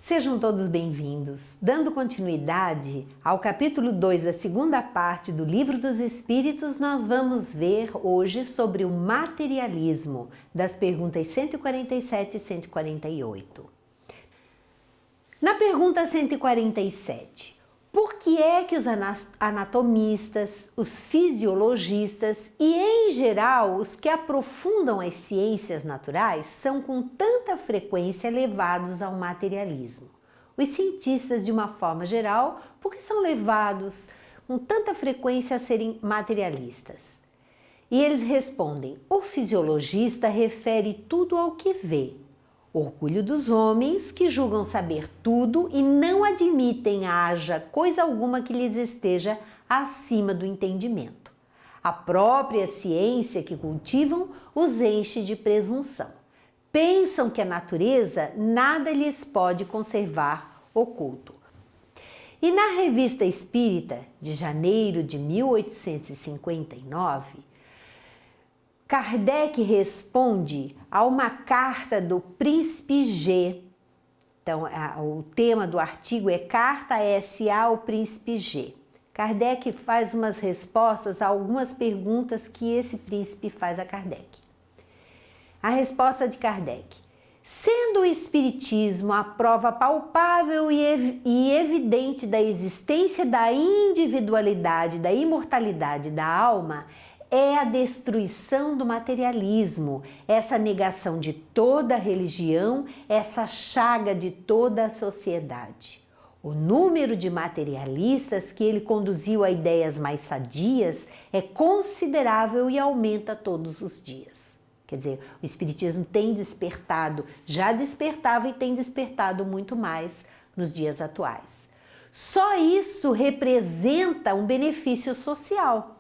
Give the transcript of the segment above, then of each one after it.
Sejam todos bem-vindos. Dando continuidade ao capítulo 2 da segunda parte do Livro dos Espíritos, nós vamos ver hoje sobre o materialismo, das perguntas 147 e 148. Na pergunta 147, por que é que os anatomistas, os fisiologistas e, em geral, os que aprofundam as ciências naturais são com tanta frequência levados ao materialismo? Os cientistas, de uma forma geral, por que são levados com tanta frequência a serem materialistas? E eles respondem: o fisiologista refere tudo ao que vê. Orgulho dos homens que julgam saber tudo e não admitem haja coisa alguma que lhes esteja acima do entendimento. A própria ciência que cultivam os enche de presunção. Pensam que a natureza nada lhes pode conservar oculto. E na Revista Espírita, de janeiro de 1859, Kardec responde a uma carta do Príncipe G. Então, o tema do artigo é Carta S.A. ao Príncipe G. Kardec faz umas respostas a algumas perguntas que esse príncipe faz a Kardec. A resposta de Kardec: sendo o Espiritismo a prova palpável e evidente da existência da individualidade, da imortalidade da alma, é a destruição do materialismo, essa negação de toda a religião, essa chaga de toda a sociedade. O número de materialistas que ele conduziu a ideias mais sadias é considerável e aumenta todos os dias. Quer dizer, o Espiritismo tem despertado, já despertava e tem despertado muito mais nos dias atuais. Só isso representa um benefício social.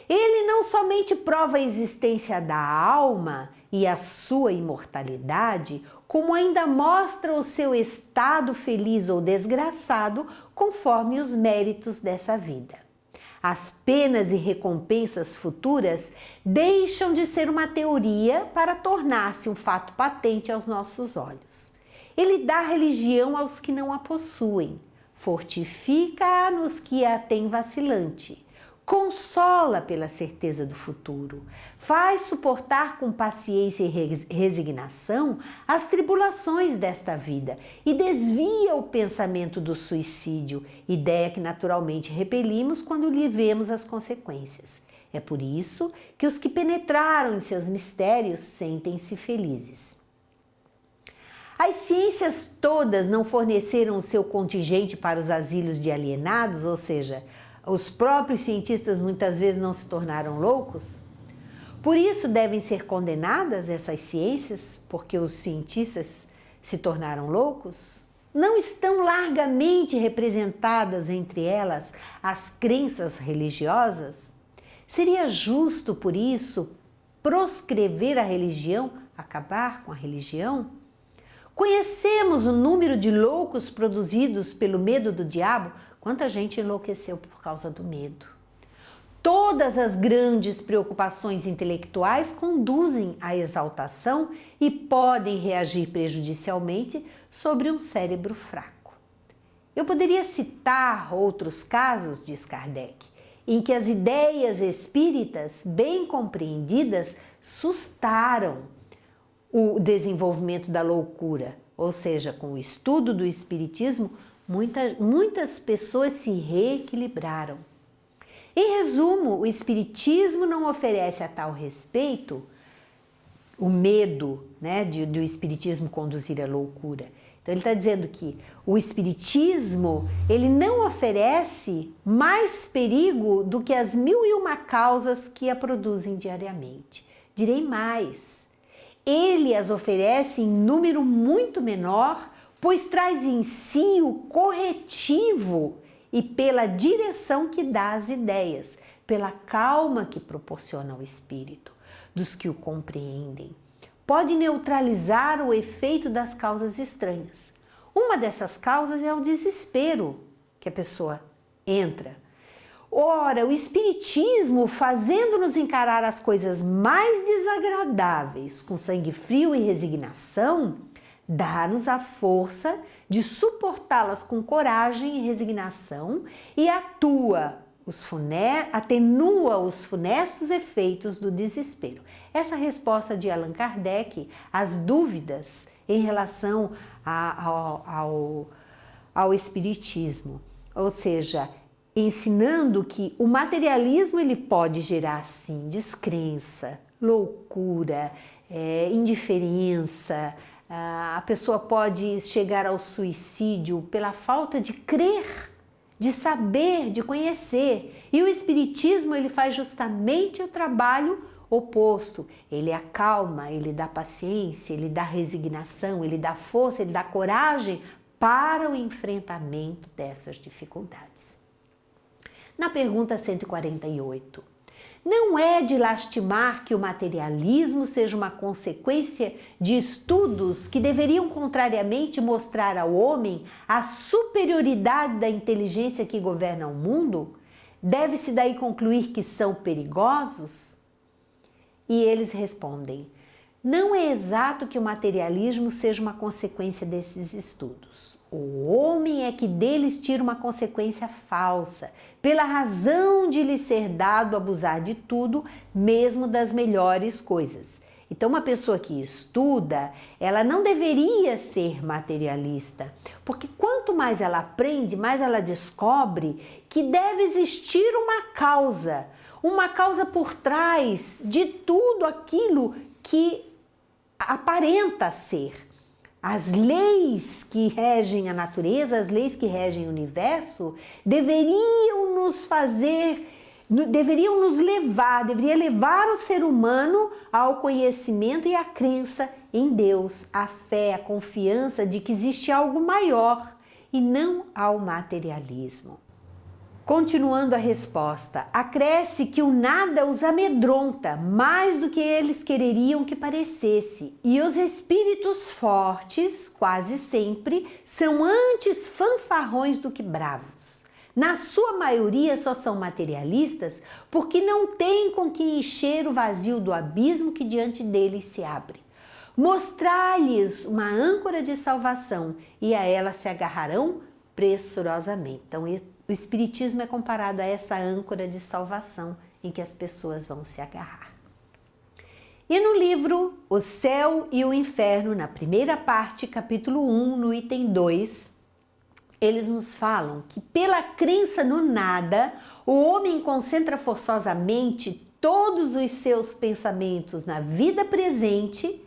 Ele não somente prova a existência da alma e a sua imortalidade, como ainda mostra o seu estado feliz ou desgraçado conforme os méritos dessa vida. As penas e recompensas futuras deixam de ser uma teoria para tornar-se um fato patente aos nossos olhos. Ele dá religião aos que não a possuem, fortifica-a nos que a têm vacilante, consola pela certeza do futuro, faz suportar com paciência e resignação as tribulações desta vida e desvia o pensamento do suicídio, ideia que naturalmente repelimos quando lhe vemos as consequências. É por isso que os que penetraram em seus mistérios sentem-se felizes. As ciências todas não forneceram o seu contingente para os asilos de alienados, ou seja, os próprios cientistas muitas vezes não se tornaram loucos? Por isso devem ser condenadas essas ciências, porque os cientistas se tornaram loucos? Não estão largamente representadas entre elas as crenças religiosas? Seria justo, por isso, proscrever a religião, acabar com a religião? Conhecemos o número de loucos produzidos pelo medo do diabo? Quanta gente enlouqueceu por causa do medo. Todas as grandes preocupações intelectuais conduzem à exaltação e podem reagir prejudicialmente sobre um cérebro fraco. Eu poderia citar outros casos, diz Kardec, em que as ideias espíritas, bem compreendidas, sustaram o desenvolvimento da loucura, ou seja, com o estudo do espiritismo, muitas pessoas se reequilibraram. Em resumo, o Espiritismo não oferece a tal respeito o medo, do Espiritismo conduzir à loucura. Então ele está dizendo que o Espiritismo ele não oferece mais perigo do que as 1001 causas que a produzem diariamente. Direi mais, ele as oferece em número muito menor, pois traz em si o corretivo e pela direção que dá às ideias, pela calma que proporciona ao espírito, dos que o compreendem. Pode neutralizar o efeito das causas estranhas. Uma dessas causas é o desespero que a pessoa entra. Ora, o Espiritismo, fazendo-nos encarar as coisas mais desagradáveis com sangue frio e resignação, dá-nos a força de suportá-las com coragem e resignação e atenua os funestos efeitos do desespero. Essa resposta de Allan Kardec às dúvidas em relação ao Espiritismo, ou seja, ensinando que o materialismo ele pode gerar sim descrença, loucura, indiferença, a pessoa pode chegar ao suicídio pela falta de crer, de saber, de conhecer. E o Espiritismo ele faz justamente o trabalho oposto. Ele acalma, ele dá paciência, ele dá resignação, ele dá força, ele dá coragem para o enfrentamento dessas dificuldades. Na pergunta 148, não é de lastimar que o materialismo seja uma consequência de estudos que deveriam contrariamente mostrar ao homem a superioridade da inteligência que governa o mundo? Deve-se daí concluir que são perigosos? E eles respondem, não é exato que o materialismo seja uma consequência desses estudos. O homem é que deles tira uma consequência falsa, pela razão de lhe ser dado abusar de tudo, mesmo das melhores coisas. Então, uma pessoa que estuda, ela não deveria ser materialista, porque quanto mais ela aprende, mais ela descobre que deve existir uma causa por trás de tudo aquilo que aparenta ser. As leis que regem a natureza, as leis que regem o universo, deveriam deveria levar o ser humano ao conhecimento e à crença em Deus, a fé, a confiança de que existe algo maior e não ao materialismo. Continuando a resposta, acresce que o nada os amedronta mais do que eles quereriam que parecesse, e os espíritos fortes, quase sempre, são antes fanfarrões do que bravos. Na sua maioria só são materialistas porque não têm com que encher o vazio do abismo que diante deles se abre. Mostrar-lhes uma âncora de salvação e a ela se agarrarão pressurosamente. Então, o Espiritismo é comparado a essa âncora de salvação em que as pessoas vão se agarrar. E no livro O Céu e o Inferno, na primeira parte, capítulo 1, no item 2, eles nos falam que pela crença no nada, o homem concentra forçosamente todos os seus pensamentos na vida presente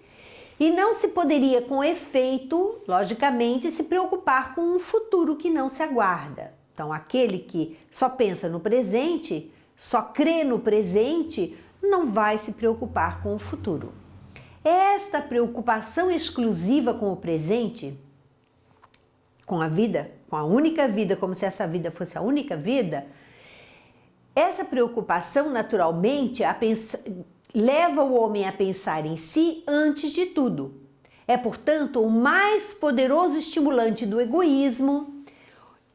e não se poderia, com efeito, logicamente, se preocupar com um futuro que não se aguarda. Então, aquele que só pensa no presente, só crê no presente, não vai se preocupar com o futuro. Esta preocupação exclusiva com o presente, com a vida, com a única vida, como se essa vida fosse a única vida, essa preocupação, naturalmente, leva o homem a pensar em si antes de tudo. É, portanto, o mais poderoso estimulante do egoísmo.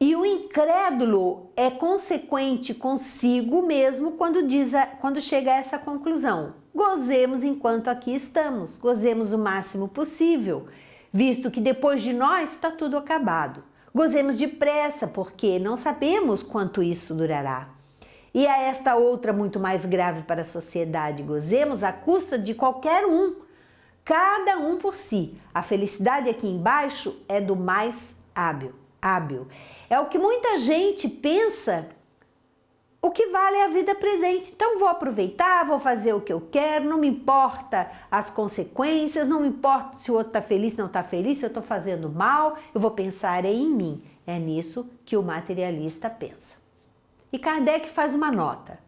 E o incrédulo é consequente consigo mesmo quando chega a essa conclusão. Gozemos enquanto aqui estamos, gozemos o máximo possível, visto que depois de nós está tudo acabado. Gozemos depressa, porque não sabemos quanto isso durará. E a esta outra muito mais grave para a sociedade, gozemos à custa de qualquer um, cada um por si. A felicidade aqui embaixo é do mais hábil. É o que muita gente pensa, o que vale é a vida presente. Então vou aproveitar, vou fazer o que eu quero, não me importa as consequências, não me importa se o outro está feliz, não está feliz, se eu estou fazendo mal, eu vou pensar em mim. É nisso que o materialista pensa. E Kardec faz uma nota.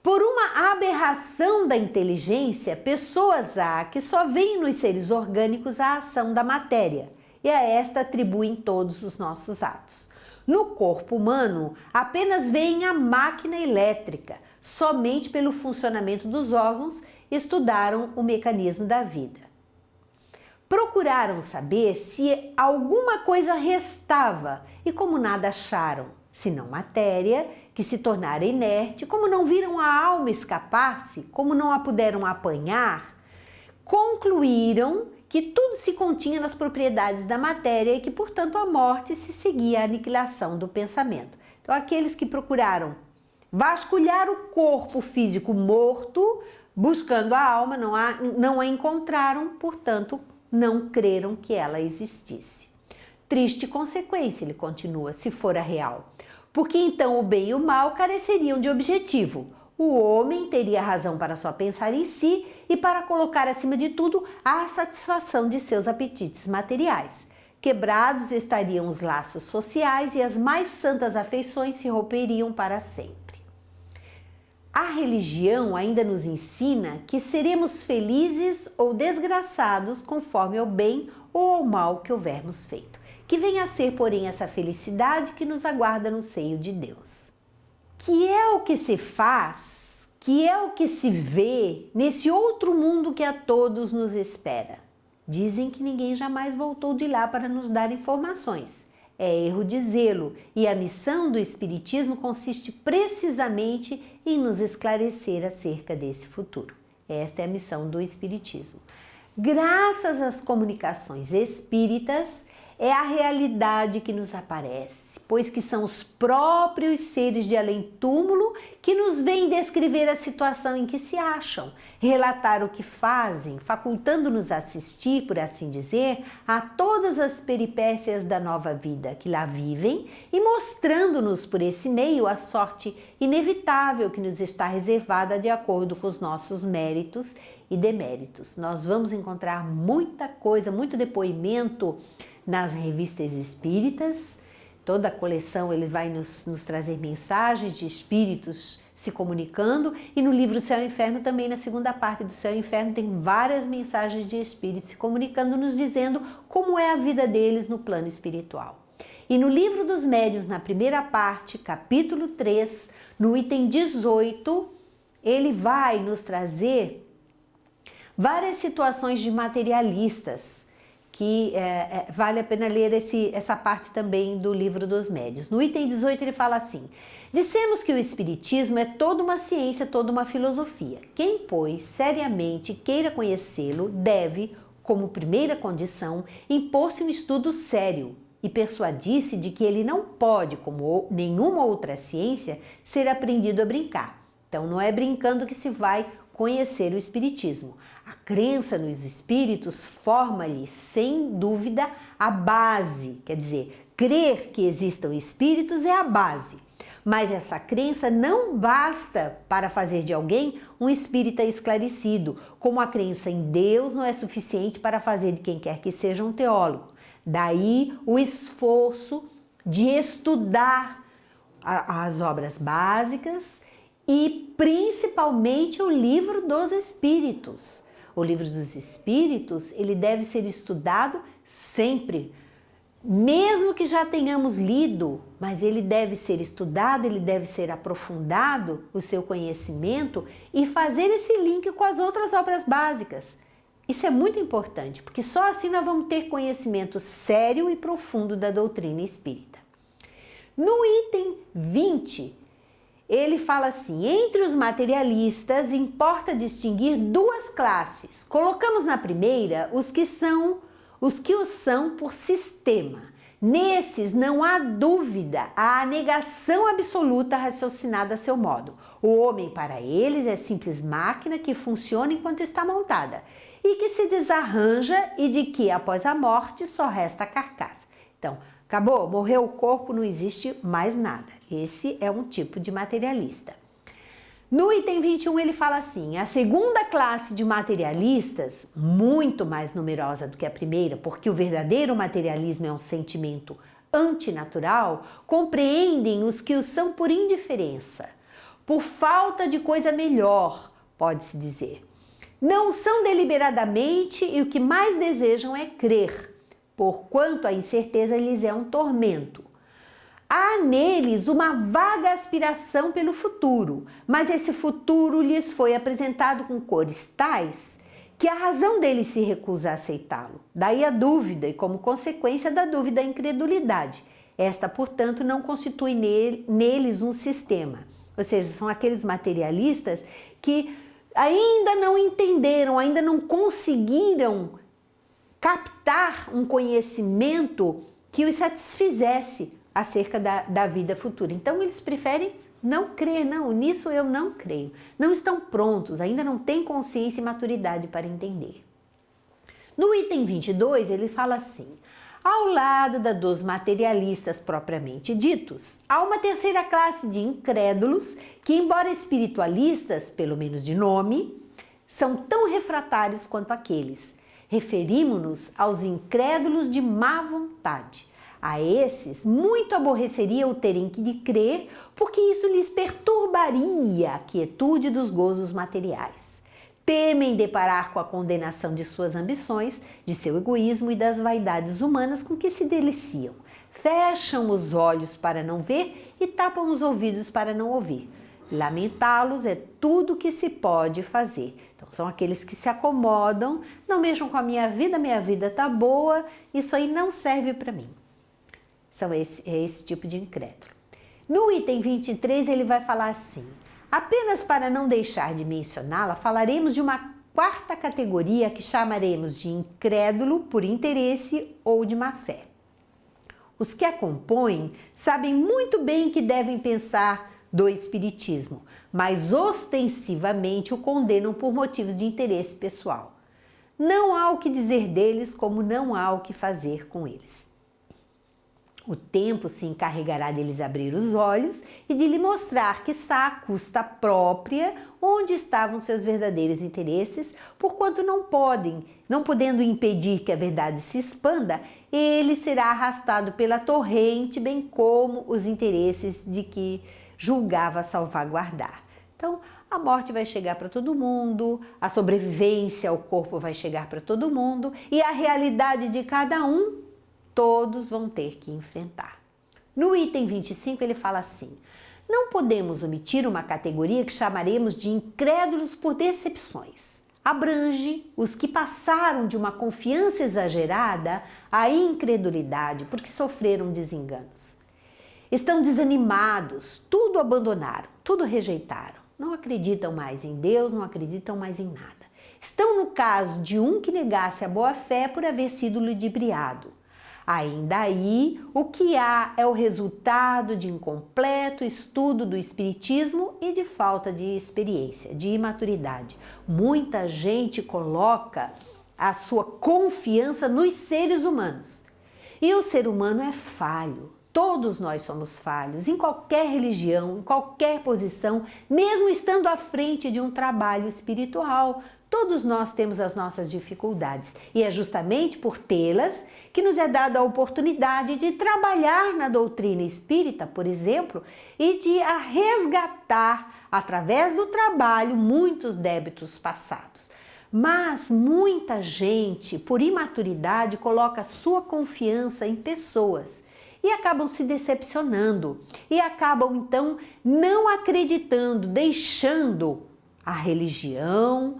Por uma aberração da inteligência, pessoas há que só veem nos seres orgânicos a ação da matéria, e a esta atribuem todos os nossos atos. No corpo humano, apenas veem a máquina elétrica, somente pelo funcionamento dos órgãos estudaram o mecanismo da vida. Procuraram saber se alguma coisa restava e como nada acharam, senão matéria, que se tornara inerte, como não viram a alma escapar-se, como não a puderam apanhar, concluíram que tudo se continha nas propriedades da matéria e que, portanto, a morte se seguia à aniquilação do pensamento. Então, aqueles que procuraram vasculhar o corpo físico morto, buscando a alma, não a encontraram, portanto, não creram que ela existisse. Triste consequência, ele continua, se fora real, porque então o bem e o mal careceriam de objetivo. O homem teria razão para só pensar em si e para colocar acima de tudo a satisfação de seus apetites materiais. Quebrados estariam os laços sociais e as mais santas afeições se romperiam para sempre. A religião ainda nos ensina que seremos felizes ou desgraçados conforme ao bem ou ao mal que houvermos feito. Que venha a ser, porém, essa felicidade que nos aguarda no seio de Deus. Que é o que se faz, que é o que se vê nesse outro mundo que a todos nos espera. Dizem que ninguém jamais voltou de lá para nos dar informações. É erro dizê-lo, e a missão do Espiritismo consiste precisamente em nos esclarecer acerca desse futuro. Esta é a missão do Espiritismo. Graças às comunicações espíritas, é a realidade que nos aparece, pois que são os próprios seres de além-túmulo que nos vêm descrever a situação em que se acham, relatar o que fazem, facultando-nos assistir, por assim dizer, a todas as peripécias da nova vida que lá vivem e mostrando-nos por esse meio a sorte inevitável que nos está reservada de acordo com os nossos méritos e deméritos. Nós vamos encontrar muita coisa, muito depoimento nas revistas espíritas. Toda a coleção ele vai nos trazer mensagens de espíritos se comunicando, e no livro Céu e Inferno também, na segunda parte do Céu e Inferno, tem várias mensagens de espíritos se comunicando, nos dizendo como é a vida deles no plano espiritual. E no livro dos Médiuns, na primeira parte, capítulo 3, no item 18, ele vai nos trazer várias situações de materialistas, que vale a pena ler essa parte também do livro dos Médiuns. No item 18 ele fala assim: dissemos que o Espiritismo é toda uma ciência, toda uma filosofia. Quem, pois, seriamente queira conhecê-lo, deve, como primeira condição, impor-se um estudo sério e persuadir-se de que ele não pode, como nenhuma outra ciência, ser aprendido a brincar. Então não é brincando que se vai conhecer o Espiritismo. A crença nos espíritos forma-lhe, sem dúvida, a base. Quer dizer, crer que existam espíritos é a base. Mas essa crença não basta para fazer de alguém um espírita esclarecido, como a crença em Deus não é suficiente para fazer de quem quer que seja um teólogo. Daí o esforço de estudar as obras básicas e principalmente o Livro dos Espíritos. O Livro dos Espíritos, ele deve ser estudado sempre, mesmo que já tenhamos lido, mas ele deve ser estudado, ele deve ser aprofundado, o seu conhecimento, e fazer esse link com as outras obras básicas. Isso é muito importante, porque só assim nós vamos ter conhecimento sério e profundo da doutrina espírita. No item 20, ele fala assim: entre os materialistas importa distinguir duas classes. Colocamos na primeira os que o são por sistema. Nesses não há dúvida, há a negação absoluta raciocinada a seu modo. O homem para eles é simples máquina que funciona enquanto está montada e que se desarranja e de que após a morte só resta a carcaça. Então, acabou, morreu o corpo, não existe mais nada. Esse é um tipo de materialista. No item 21 ele fala assim: a segunda classe de materialistas, muito mais numerosa do que a primeira, porque o verdadeiro materialismo é um sentimento antinatural, compreendem os que o são por indiferença, por falta de coisa melhor, pode-se dizer. Não são deliberadamente e o que mais desejam é crer, porquanto a incerteza lhes é um tormento. Há neles uma vaga aspiração pelo futuro, mas esse futuro lhes foi apresentado com cores tais que a razão deles se recusa a aceitá-lo. Daí a dúvida e, como consequência da dúvida, a incredulidade. Esta, portanto, não constitui neles um sistema. Ou seja, são aqueles materialistas que ainda não entenderam, ainda não conseguiram captar um conhecimento que os satisfizesse acerca da vida futura. Então, eles preferem não crer, não, nisso eu não creio. Não estão prontos, ainda não têm consciência e maturidade para entender. No item 22, ele fala assim: ao lado dos materialistas propriamente ditos, há uma terceira classe de incrédulos que, embora espiritualistas, pelo menos de nome, são tão refratários quanto aqueles. Referimos-nos aos incrédulos de má vontade. A esses, muito aborreceria o terem de crer, porque isso lhes perturbaria a quietude dos gozos materiais. Temem deparar com a condenação de suas ambições, de seu egoísmo e das vaidades humanas com que se deliciam. Fecham os olhos para não ver e tapam os ouvidos para não ouvir. Lamentá-los é tudo o que se pode fazer. Então, são aqueles que se acomodam, não mexam com a minha vida tá boa, isso aí não serve para mim. É esse tipo de incrédulo. No item 23, ele vai falar assim: apenas para não deixar de mencioná-la, falaremos de uma quarta categoria que chamaremos de incrédulo por interesse ou de má fé. Os que a compõem sabem muito bem que devem pensar do espiritismo, mas ostensivamente o condenam por motivos de interesse pessoal. Não há o que dizer deles, como não há o que fazer com eles. O tempo se encarregará deles abrir os olhos e de lhe mostrar que está à custa própria onde estavam seus verdadeiros interesses, porquanto não podendo impedir que a verdade se expanda, ele será arrastado pela torrente, bem como os interesses de que julgava salvaguardar. Então, a morte vai chegar para todo mundo, a sobrevivência ao corpo vai chegar para todo mundo e a realidade de cada um todos vão ter que enfrentar. No item 25 ele fala assim: não podemos omitir uma categoria que chamaremos de incrédulos por decepções. Abrange os que passaram de uma confiança exagerada à incredulidade porque sofreram desenganos. Estão desanimados, tudo abandonaram, tudo rejeitaram. Não acreditam mais em Deus, não acreditam mais em nada. Estão no caso de um que negasse a boa-fé por haver sido ludibriado. Ainda aí, o que há é o resultado de incompleto estudo do espiritismo e de falta de experiência, de imaturidade. Muita gente coloca a sua confiança nos seres humanos. E o ser humano é falho. Todos nós somos falhos, em qualquer religião, em qualquer posição, mesmo estando à frente de um trabalho espiritual. Todos nós temos as nossas dificuldades e é justamente por tê-las que nos é dada a oportunidade de trabalhar na doutrina espírita, por exemplo, e de resgatar, através do trabalho, muitos débitos passados. Mas muita gente, por imaturidade, coloca sua confiança em pessoas e acabam se decepcionando e acabam então não acreditando, deixando a religião,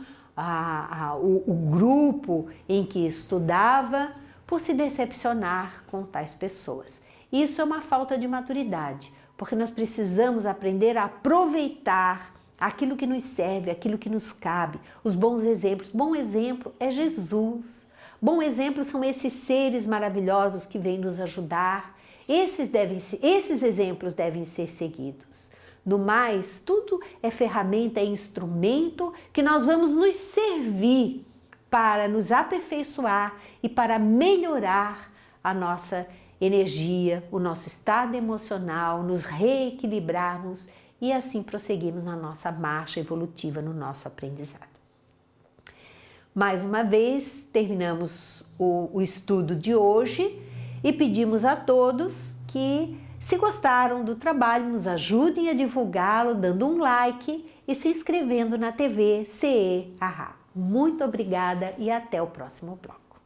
o grupo em que estudava, por se decepcionar com tais pessoas. Isso é uma falta de maturidade, porque nós precisamos aprender a aproveitar aquilo que nos serve, aquilo que nos cabe, os bons exemplos. Bom exemplo é Jesus. Bom exemplo são esses seres maravilhosos que vêm nos ajudar. Esses exemplos devem ser seguidos. No mais, tudo é ferramenta, é instrumento que nós vamos nos servir para nos aperfeiçoar e para melhorar a nossa energia, o nosso estado emocional, nos reequilibrarmos e assim prosseguirmos na nossa marcha evolutiva, no nosso aprendizado. Mais uma vez, terminamos o estudo de hoje e pedimos a todos que, se gostaram do trabalho, nos ajudem a divulgá-lo dando um like e se inscrevendo na TV CE Arra. Muito obrigada e até o próximo bloco.